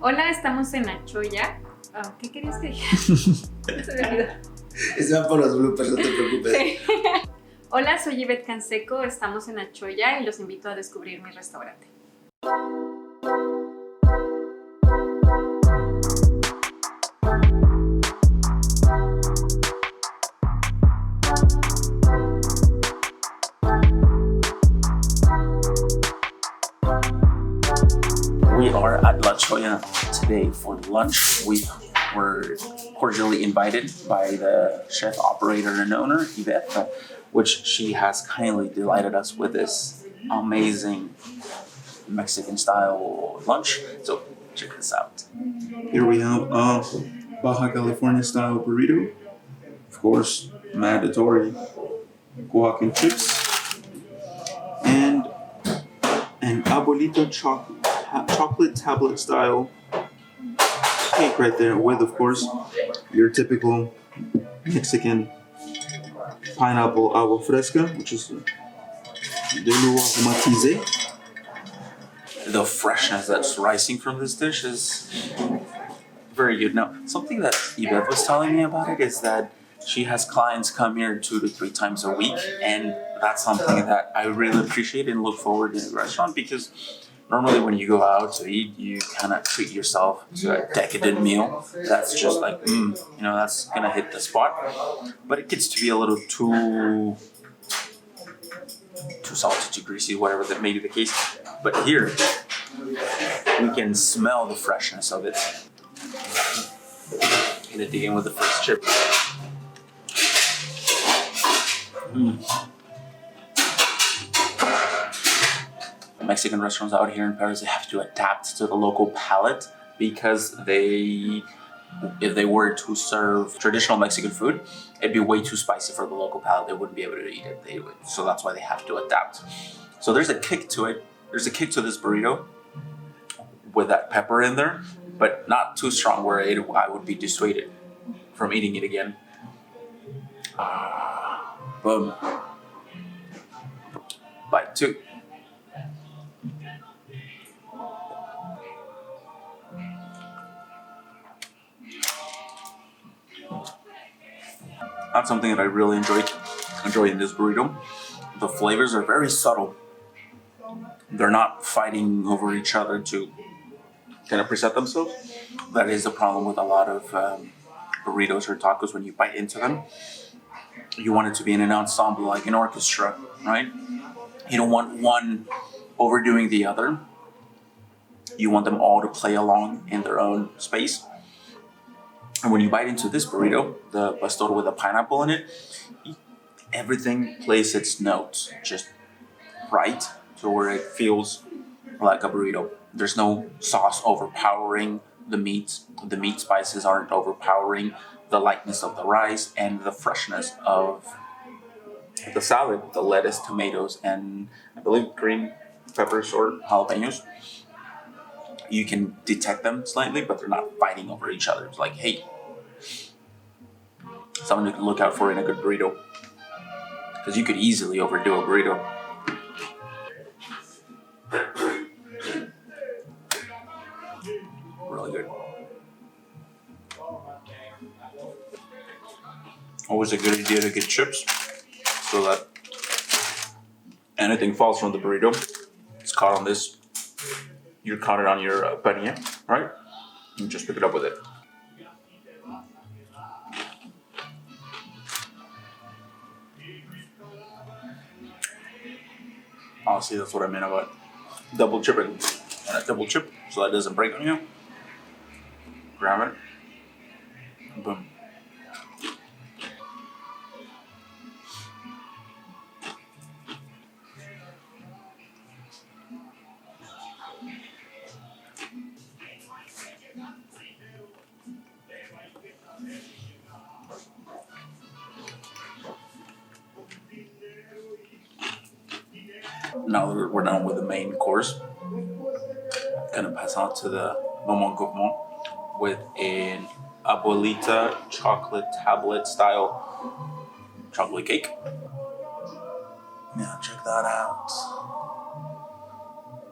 Hola, estamos en Achoya. ¿Qué querías que dijera? Se me olvidó. Están por los bloopers, no te preocupes. Sí. Hola, soy Ivette Canseco, estamos en Achoya y los invito a descubrir mi restaurante. We are at La Choya today for lunch. We were cordially invited by the chef, operator, and owner, Yvette, which she has kindly delighted us with this amazing Mexican-style lunch. So check this out. Here we have a Baja California-style burrito. Of course, mandatory guac and chips. And an abuelita chocolate tablet style cake right there with, of course, your typical Mexican pineapple agua fresca, which is de l'uva matize. The freshness that's rising from this dish is very good. Now, something that Yvette was telling me about it is that she has clients come here 2 to 3 times a week, and that's something that I really appreciate and look forward to in the restaurant, because normally when you go out to eat, you kind of treat yourself to a decadent meal that's just like, that's gonna hit the spot. But it gets to be a little too salty, too greasy, whatever that may be the case. But here, we can smell the freshness of it. Gonna dig in with the first chip. Mexican restaurants out here in Paris, they have to adapt to the local palate, because if they were to serve traditional Mexican food, it'd be way too spicy for the local palate. They wouldn't be able to eat it. So that's why they have to adapt. So there's a kick to it. There's a kick to this burrito with that pepper in there, but not too strong where I would be dissuaded from eating it again. Boom. Bite 2. That's something that I really enjoy in this burrito. The flavors are very subtle. They're not fighting over each other to kind of present themselves. That is the problem with a lot of burritos or tacos. When you bite into them, you want it to be in an ensemble, like an orchestra, right? You don't want one overdoing the other. You want them all to play along in their own space. And when you bite into this burrito, the pastor with the pineapple in it, everything plays its notes just right to where it feels like a burrito. There's no sauce overpowering the meat. The meat spices aren't overpowering the lightness of the rice and the freshness of the salad, the lettuce, tomatoes, and I believe green peppers or jalapenos. You can detect them slightly, but they're not fighting over each other. It's like, hey, something to look out for in a good burrito, because you could easily overdo a burrito. Really good. Always a good idea to get chips so that anything falls from the burrito, it's caught on this. You caught it on your panilla, right? And just pick it up with it. Honestly, that's what I meant about double chipping. And a double chip so that it doesn't break on you. Grab it. Boom. Now that we're done with the main course, gonna pass on to the moment gourmand with an abuelita chocolate tablet style chocolate cake. Yeah, check that out.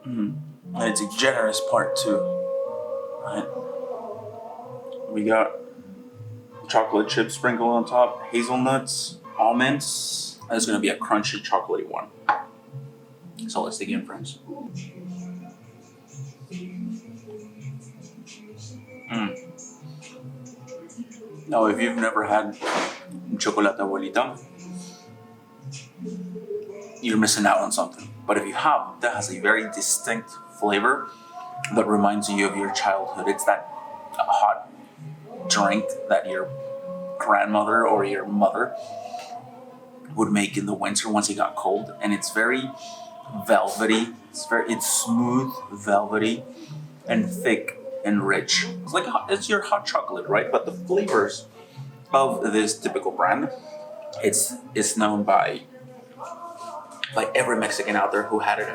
And it's a generous part too. Right. We got chocolate chip sprinkle on top, hazelnuts, almonds. That's gonna be a crunchy, chocolatey one. So let's dig in, friends. Now, if you've never had chocolate abuelita, you're missing out on something. But if you have, that has a very distinct flavor that reminds you of your childhood. It's that hot drink that your grandmother or your mother would make in the winter once it got cold, and it's very velvety. It's smooth, velvety, and thick and rich. It's your hot chocolate, right? But the flavors of this typical brand, it's known by every Mexican out there who had it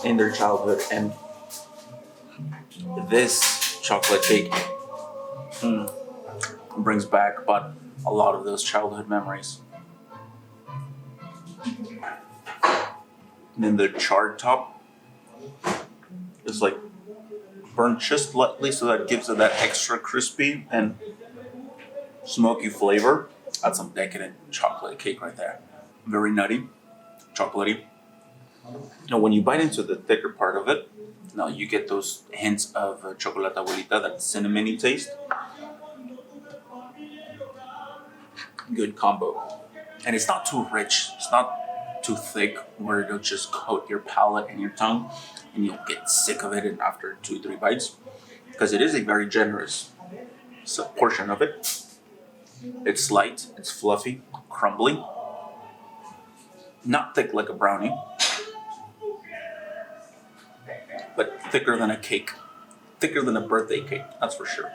in their childhood, and this chocolate cake brings back but a lot of those childhood memories. And then the charred top is like burnt just lightly, so that gives it that extra crispy and smoky flavor. That's some decadent chocolate cake right there. Very nutty, chocolatey. Now, when you bite into the thicker part of it, now you get those hints of chocolate abuelita, that cinnamony taste. Good combo. And it's not too rich. It's not too thick where it'll just coat your palate and your tongue and you'll get sick of it after 2-3 bites, because it is a very generous portion of it. It's light, it's fluffy, crumbly, not thick like a brownie, but thicker than a cake, thicker than a birthday cake, that's for sure.